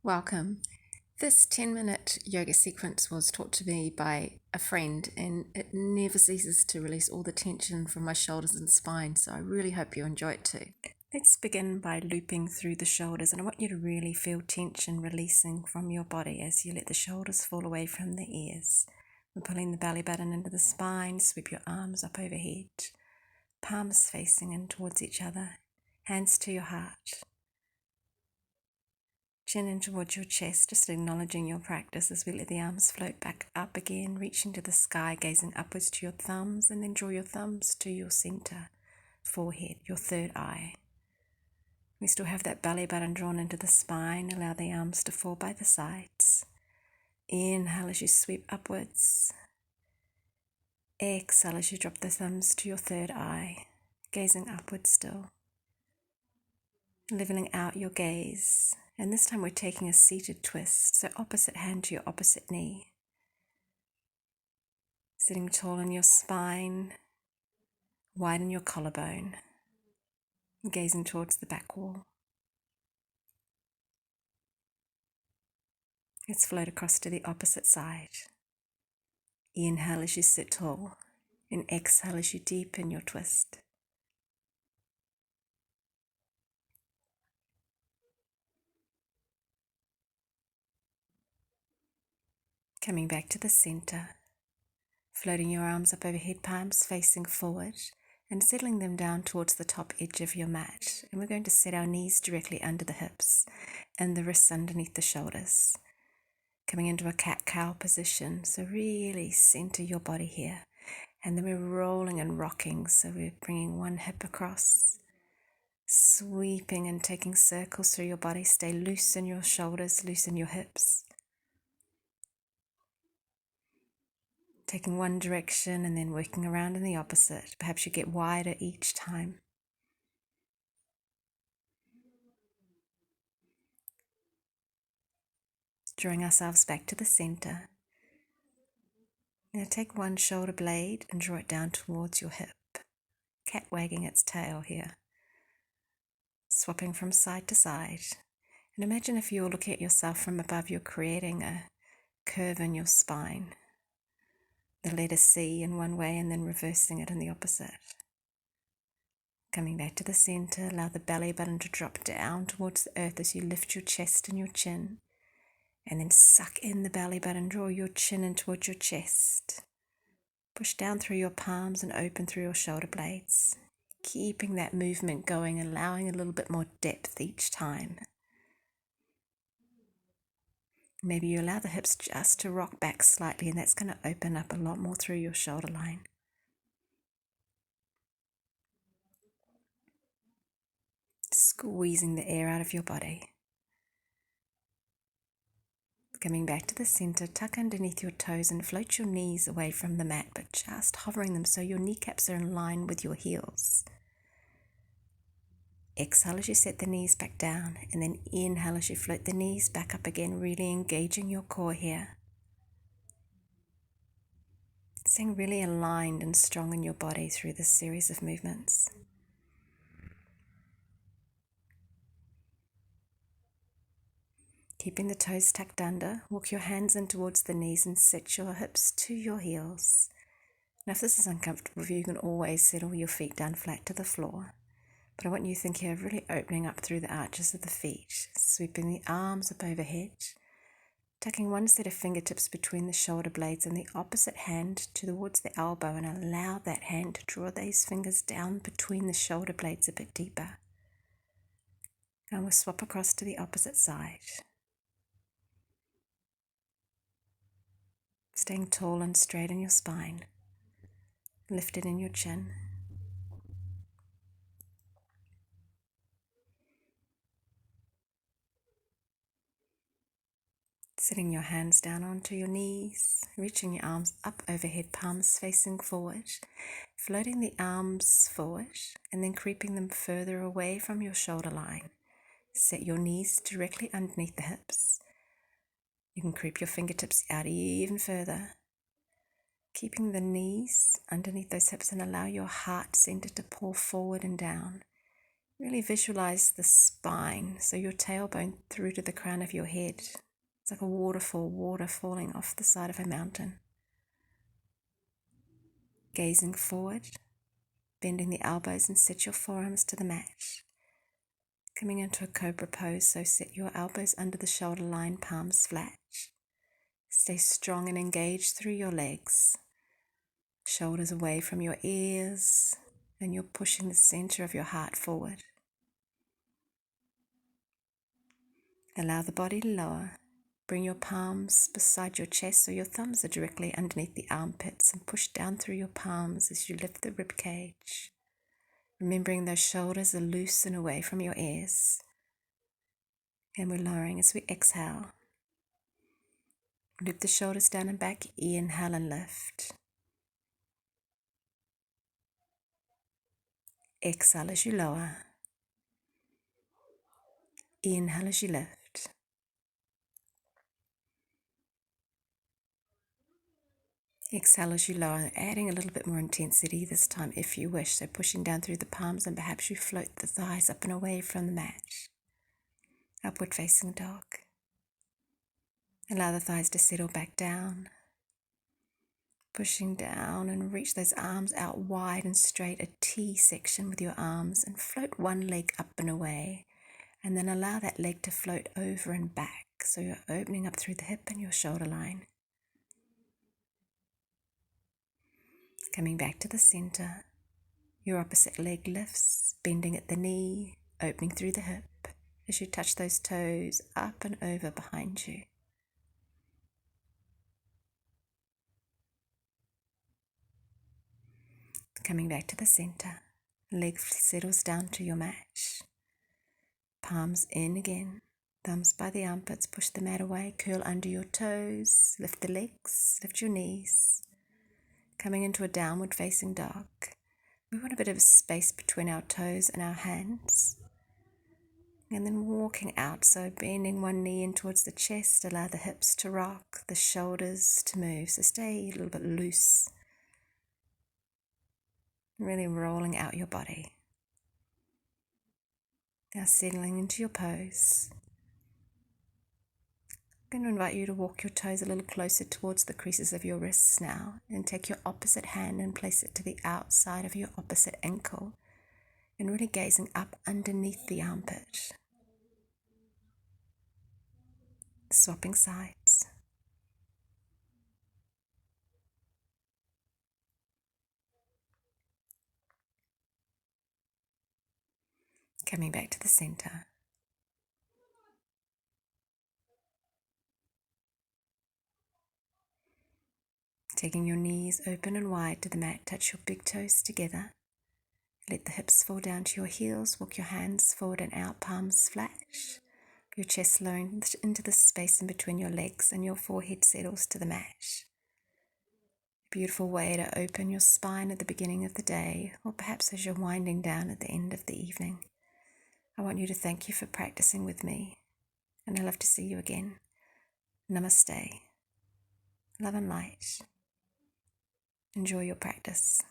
Welcome. This 10-minute yoga sequence was taught to me by a friend, and it never ceases to release all the tension from my shoulders and spine, so I really hope you enjoy it too. Let's begin by looping through the shoulders, and I want you to really feel tension releasing from your body as you let the shoulders fall away from the ears. We're pulling the belly button into the spine, sweep your arms up overhead, palms facing in towards each other, hands to your heart. Chin in towards your chest, just acknowledging your practice as we let the arms float back up again, reaching to the sky, gazing upwards to your thumbs, and then draw your thumbs to your center, forehead, your third eye. We still have that belly button drawn into the spine. Allow the arms to fall by the sides. Inhale as you sweep upwards. Exhale as you drop the thumbs to your third eye, gazing upwards still. Leveling out your gaze. And this time we're taking a seated twist, so opposite hand to your opposite knee. Sitting tall in your spine, widen your collarbone, gazing towards the back wall. Let's float across to the opposite side. Inhale as you sit tall, and exhale as you deepen your twist. Coming back to the center, floating your arms up overhead, palms facing forward, and settling them down towards the top edge of your mat. And we're going to set our knees directly under the hips and the wrists underneath the shoulders. Coming into a cat-cow position, so really center your body here. And then we're rolling and rocking, so we're bringing one hip across, sweeping and taking circles through your body. Stay loose in your shoulders, loose in your hips. Taking one direction and then working around in the opposite. Perhaps you get wider each time. Drawing ourselves back to the center. Now take one shoulder blade and draw it down towards your hip. Cat wagging its tail here. Swapping from side to side. And imagine if you're looking at yourself from above, you're creating a curve in your spine. The letter C in one way and then reversing it in the opposite. Coming back to the center, allow the belly button to drop down towards the earth as you lift your chest and your chin. And then suck in the belly button, draw your chin in towards your chest. Push down through your palms and open through your shoulder blades. Keeping that movement going, allowing a little bit more depth each time. Maybe you allow the hips just to rock back slightly, and that's going to open up a lot more through your shoulder line. Squeezing the air out of your body. Coming back to the center, tuck underneath your toes and float your knees away from the mat, but just hovering them so your kneecaps are in line with your heels. Exhale as you set the knees back down, and then inhale as you float the knees back up again, really engaging your core here. Staying really aligned and strong in your body through this series of movements. Keeping the toes tucked under, walk your hands in towards the knees and set your hips to your heels. Now if this is uncomfortable for you, you can always settle your feet down flat to the floor. But I want you to think here of really opening up through the arches of the feet, sweeping the arms up overhead, tucking one set of fingertips between the shoulder blades and the opposite hand towards the elbow, and allow that hand to draw those fingers down between the shoulder blades a bit deeper. And we'll swap across to the opposite side. Staying tall and straight in your spine, lifted in your chin. Sitting your hands down onto your knees, reaching your arms up overhead, palms facing forward, floating the arms forward and then creeping them further away from your shoulder line. Set your knees directly underneath the hips. You can creep your fingertips out even further, keeping the knees underneath those hips, and allow your heart center to pull forward and down. Really visualize the spine, so your tailbone through to the crown of your head. It's like a waterfall, water falling off the side of a mountain. Gazing forward, bending the elbows and set your forearms to the mat. Coming into a Cobra pose, so set your elbows under the shoulder line, palms flat. Stay strong and engaged through your legs. Shoulders away from your ears, and you're pushing the center of your heart forward. Allow the body to lower. Bring your palms beside your chest so your thumbs are directly underneath the armpits, and push down through your palms as you lift the rib cage. Remembering those shoulders are loose and away from your ears. And we're lowering as we exhale. Loop the shoulders down and back. Inhale and lift. Exhale as you lower. Inhale as you lift. Exhale as you lower, adding a little bit more intensity this time if you wish. So pushing down through the palms, and perhaps you float the thighs up and away from the mat. Upward facing dog. Allow the thighs to settle back down. Pushing down and reach those arms out wide and straight, a T section with your arms, and float one leg up and away. And then allow that leg to float over and back. So you're opening up through the hip and your shoulder line. Coming back to the center. Your opposite leg lifts, bending at the knee, opening through the hip as you touch those toes up and over behind you. Coming back to the center. Leg settles down to your mat. Palms in again. Thumbs by the armpits, push the mat away, curl under your toes, lift the legs, lift your knees. Coming into a downward facing dog. We want a bit of space between our toes and our hands. And then walking out, so bending one knee in towards the chest, allow the hips to rock, the shoulders to move, so stay a little bit loose. Really rolling out your body. Now settling into your pose. I'm going to invite you to walk your toes a little closer towards the creases of your wrists now, and take your opposite hand and place it to the outside of your opposite ankle, and really gazing up underneath the armpit. Swapping sides. Coming back to the center. Taking your knees open and wide to the mat, touch your big toes together. Let the hips fall down to your heels, walk your hands forward and out, palms flat. Your chest lowering into the space in between your legs, and your forehead settles to the mat. Beautiful way to open your spine at the beginning of the day, or perhaps as you're winding down at the end of the evening. I want you to thank you for practicing with me, and I love to see you again. Namaste. Love and light. Enjoy your practice.